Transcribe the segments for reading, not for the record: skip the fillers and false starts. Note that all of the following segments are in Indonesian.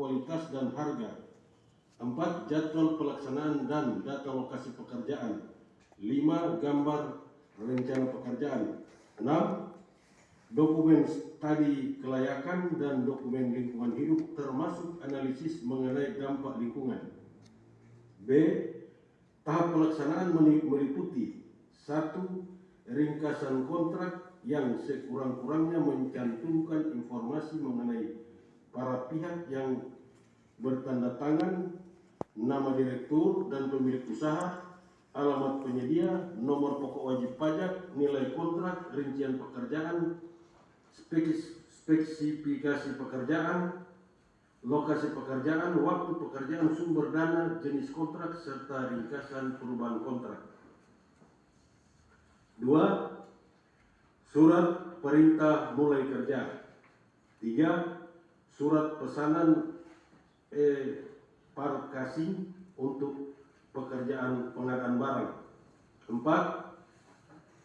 kualitas dan harga. 4. Jadwal pelaksanaan dan data lokasi pekerjaan. 5. Gambar rencana pekerjaan. 6. Dokumen studi kelayakan dan dokumen lingkungan hidup termasuk analisis mengenai dampak lingkungan. B. Tahap pelaksanaan meliputi 1. Ringkasan kontrak yang sekurang-kurangnya mencantumkan informasi mengenai para pihak yang bertanda tangan, nama direktur dan pemilik usaha, alamat penyedia, nomor pokok wajib pajak, nilai kontrak, rincian pekerjaan, spesifikasi pekerjaan, lokasi pekerjaan, waktu pekerjaan, sumber dana, jenis kontrak, serta ringkasan perubahan kontrak. 2. Surat perintah mulai kerja. 3. Surat pesanan parkasi untuk pekerjaan pengadaan barang. 4.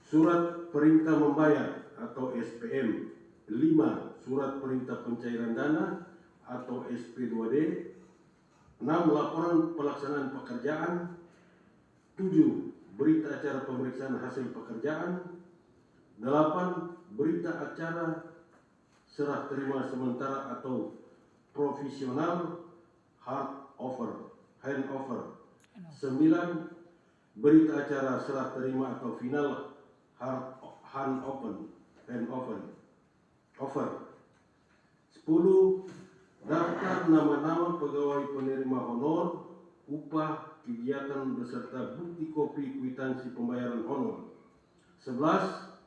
Surat perintah membayar atau SPM. 5. Surat perintah pencairan dana atau SP2D. 6. Laporan pelaksanaan pekerjaan. 7. Berita acara pemeriksaan hasil pekerjaan. 8. Berita acara serah terima sementara atau provisional handover. 9. Berita acara serah terima atau final handover. 10. Daftar nama-nama pegawai penerima honor, upah, kegiatan beserta bukti kopi kwitansi pembayaran honor. 11.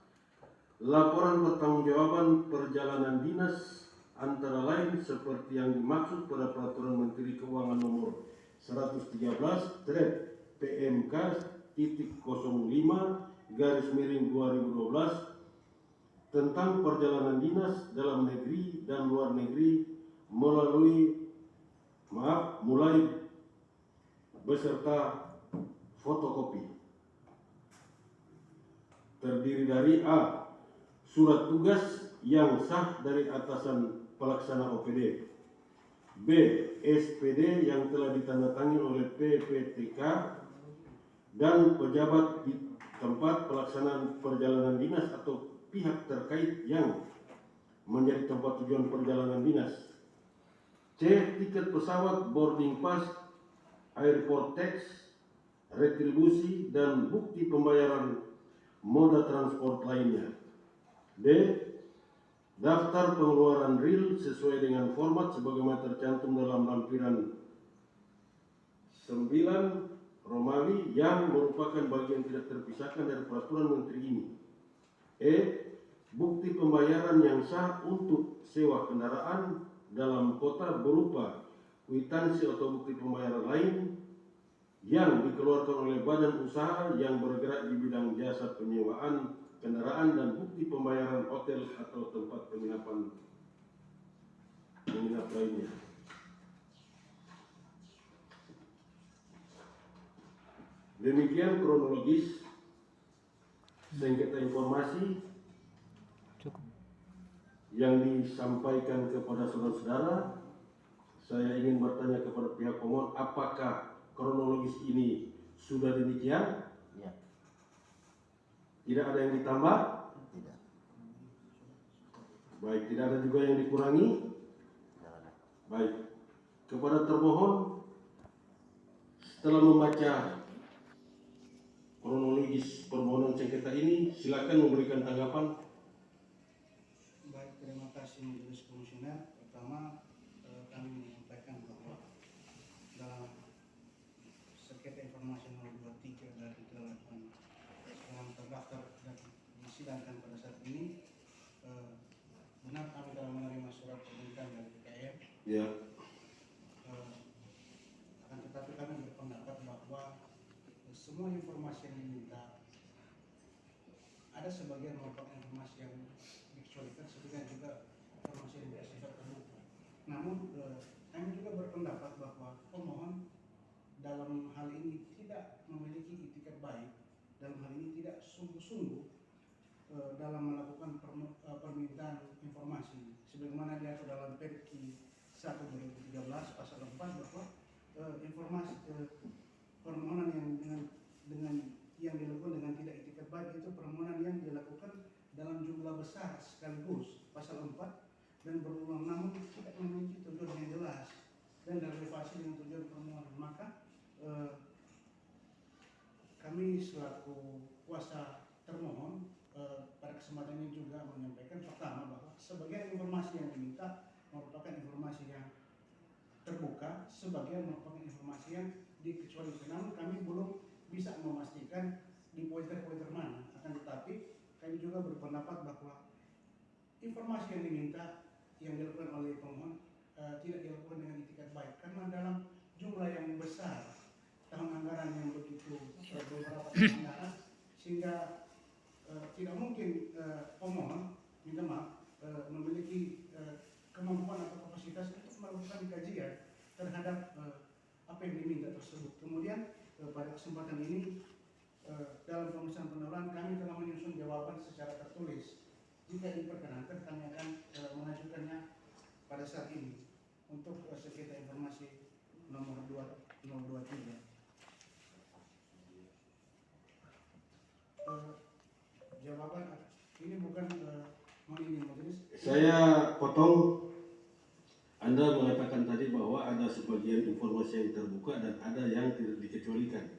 Laporan pertanggungjawaban perjalanan dinas antara lain seperti yang dimaksud pada Peraturan Menteri Keuangan Nomor 113/PMK-05/2012 tentang perjalanan dinas dalam negeri dan luar negeri mulai beserta fotokopi. Terdiri dari A. Surat tugas yang sah dari atasan pelaksana OPD. B. SPD yang telah ditandatangani oleh PPTK dan pejabat di tempat pelaksanaan perjalanan dinas atau pihak terkait yang menjadi tempat tujuan perjalanan dinas. C. Tiket pesawat, boarding pass, airport tax, retribusi, dan bukti pembayaran moda transport lainnya. D. Daftar pengeluaran real sesuai dengan format sebagaimana tercantum dalam lampiran 9 Romawi yang merupakan bagian tidak terpisahkan dari peraturan menteri ini. E. Bukti pembayaran yang sah untuk sewa kendaraan dalam kota berupa kwitansi atau bukti pembayaran lain yang dikeluarkan oleh badan usaha yang bergerak di bidang jasa penyewaan kendaraan dan bukti pembayaran hotel atau tempat penginapan lainnya. Demikian kronologis sengketa informasi yang disampaikan kepada saudara-saudara. Saya ingin bertanya kepada pihak pemohon, apakah kronologis ini sudah demikian? Ya. Tidak ada yang ditambah? Tidak. Baik, tidak ada juga yang dikurangi? Tidak ada. Baik, kepada termohon, setelah membaca kronologis permohonan sengketa ini, silakan memberikan tanggapan. Baik, terima kasih Majelis Komisioner. Pertama, kami menyampaikan bahwa dalam sengketa informasi nomor 23 dari 8 yang terdaftar dan disidangkan pada saat ini, benar kami telah menerima surat permintaan dari BKM. Ya. Akan tetapi kami berpendapat bahwa semua informasi yang diminta, ada sebagian merupakan informasi yang dikecualikan, sebagian juga informasi yang bersifat terbuka. Namun kami juga berpendapat bahwa pemohon dalam hal ini tidak memiliki itikat baik, dalam hal ini tidak sungguh-sungguh dalam melakukan permintaan informasi sebagaimana diatur dalam Perki 1/2013 pasal 4 bahwa informasi permohonan yang dengan yang dilakukan dengan tidak itikat baik itu permohonan yang dilakukan dalam jumlah besar sekaligus pasal 4 dan berulang, namun tidak memiliki tujuan yang jelas dan relevasi dengan tujuan permohonan. Maka kami selaku kuasa termohon pada kesempatan ini juga menyampaikan pertama bahwa sebagian informasi yang diminta merupakan informasi yang terbuka, sebagian merupakan informasi yang dikecualikan. Namun kami belum bisa memastikan di pointer-pointer mana. Akan tetapi kami juga berpendapat bahwa informasi yang diminta yang dilakukan oleh pemohon tidak dilakukan dengan itikat baik karena dalam jumlah yang besar tahun anggaran yang begitu beberapa tahun anggaran sehingga tidak mungkin pemohon minta maaf memiliki kemampuan atau kapasitas untuk melakukan kajian terhadap apa yang diminta tersebut. Kemudian pada kesempatan ini dalam pemeriksaan pendahuluan kami telah menyusun jawaban secara tertulis. Jika diperkenankan kami akan mengajukannya pada saat ini untuk sengketa informasi nomor 2023. Jawaban ini bukan mengingat majelis. Saya potong. Anda mengatakan tadi bahwa ada sebagian informasi yang terbuka dan ada yang tidak dikecualikan.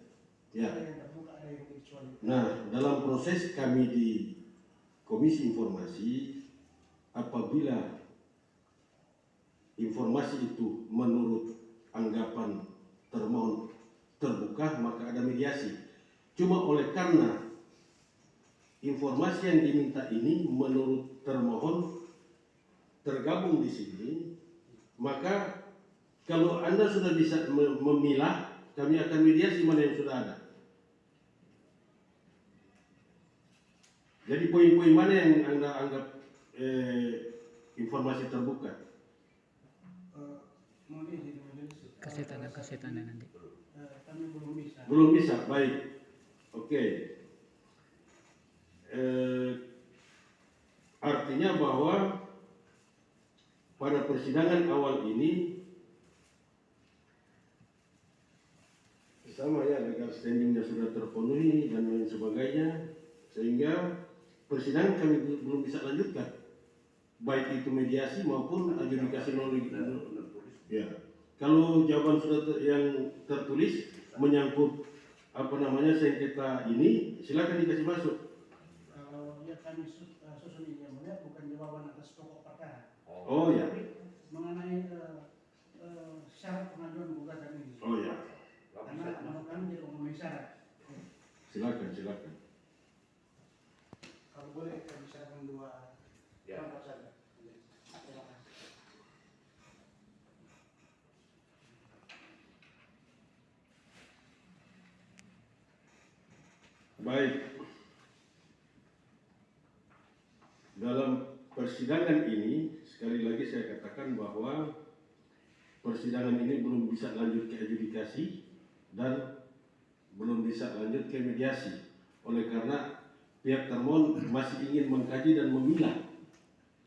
Ya. Ada yang terbuka, ada yang dikecualikan. Nah, dalam proses kami di Komisi Informasi, apabila informasi itu menurut anggapan termohon terbuka, maka ada mediasi. Cuma oleh karena informasi yang diminta ini menurut termohon tergabung di sini, maka kalau Anda sudah bisa memilah, kami akan mediasi mana yang sudah ada. Jadi poin-poin mana yang Anda anggap informasi terbuka? Mohon izin majelis. Kasih tanda nanti. Kami belum bisa. Belum bisa, baik. Oke. Artinya bahwa pada persidangan awal ini sama ya, legal standingnya sudah terpenuhi dan lain sebagainya, sehingga persidangan kami belum bisa lanjutkan, baik itu mediasi maupun adjudikasi non. Ya, kalau jawaban sudah yang tertulis menyangkut sengketa ini, silakan dikasih masuk. Kalau ya kami susun ini yang mulia bukan jawaban atas pokok perkara. Oh ya. Mengenai syarat pengajuan gugatan ini. Oh ya. Karena menurut kami tidak memenuhi syarat. Silakan. Kalau boleh kami silakan dua contoh saja. Terima kasih. Baik. Dalam persidangan ini, sekali lagi saya katakan bahwa persidangan ini belum bisa lanjut ke adjudikasi dan belum bisa lanjut ke mediasi. Oleh karena pihak termohon masih ingin mengkaji dan memilah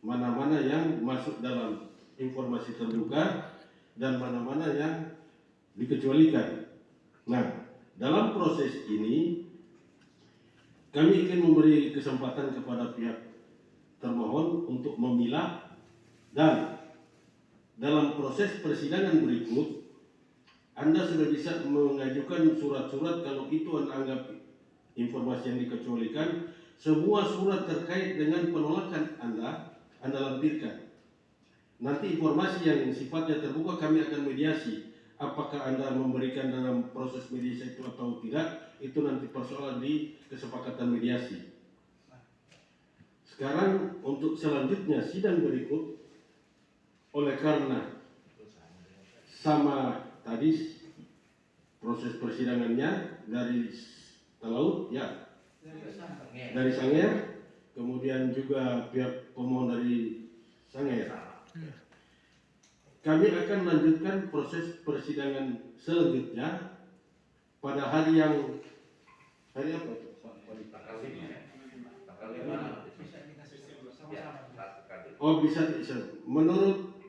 mana-mana yang masuk dalam informasi terbuka dan mana-mana yang dikecualikan. Nah, dalam proses ini kami ingin memberi kesempatan kepada pihak termohon untuk memilah, dan dalam proses persidangan berikut Anda sudah bisa mengajukan surat-surat kalau itu Anda anggap informasi yang dikecualikan. Semua surat terkait dengan penolakan Anda lampirkan. Nanti informasi yang sifatnya terbuka kami akan mediasi. Apakah Anda memberikan dalam proses mediasi itu atau tidak, itu nanti persoalan di kesepakatan mediasi. Sekarang untuk selanjutnya sidang berikut, oleh karena sama tadi proses persidangannya dari Talaut ya, dari Sangir, kemudian juga pihak pemohon dari Sangir. Kami akan lanjutkan proses persidangan selanjutnya pada hari apa itu? Tanggal 5. Bisa dikasih sama-sama. Oh bisa. Menurut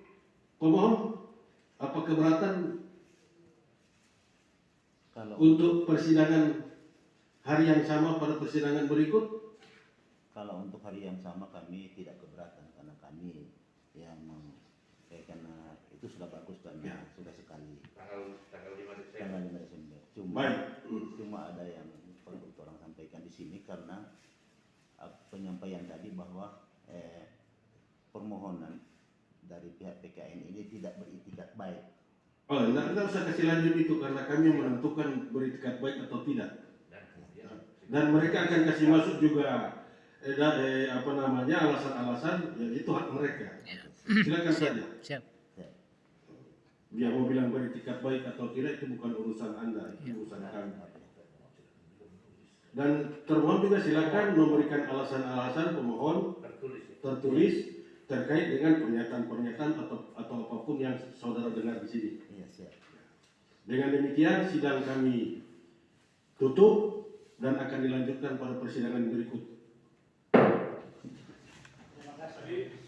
Pemohon, apa keberatan Kalau untuk persidangan hari yang sama pada persidangan berikut? kalau untuk hari yang sama kami tidak keberatan karena kami karena itu sudah bagus kan, Ya. sudah sekali tanggal 5 Desember. tanggal 5 Desember. Baik. Cuma ada yang perlu orang sampaikan di sini karena penyampaian tadi bahwa permohonan dari pihak PKN ini tidak beritikat baik. Oh, tidak usah kasih lanjut itu karena kami menentukan beritikat baik atau tidak. Dan kemudian Dan mereka akan kasih masuk juga alasan-alasan, ya itu hak mereka. Silakan saja. Siap. Dia mau bilang beritikat baik atau tidak itu bukan urusan Anda, itu urusan kami. Dan termohon juga silakan memberikan alasan-alasan pemohon tertulis terkait dengan pernyataan-pernyataan atau apapun yang saudara dengar di sini. Iya, siap. Dengan demikian sidang kami tutup dan akan dilanjutkan pada persidangan berikut. Terima kasih.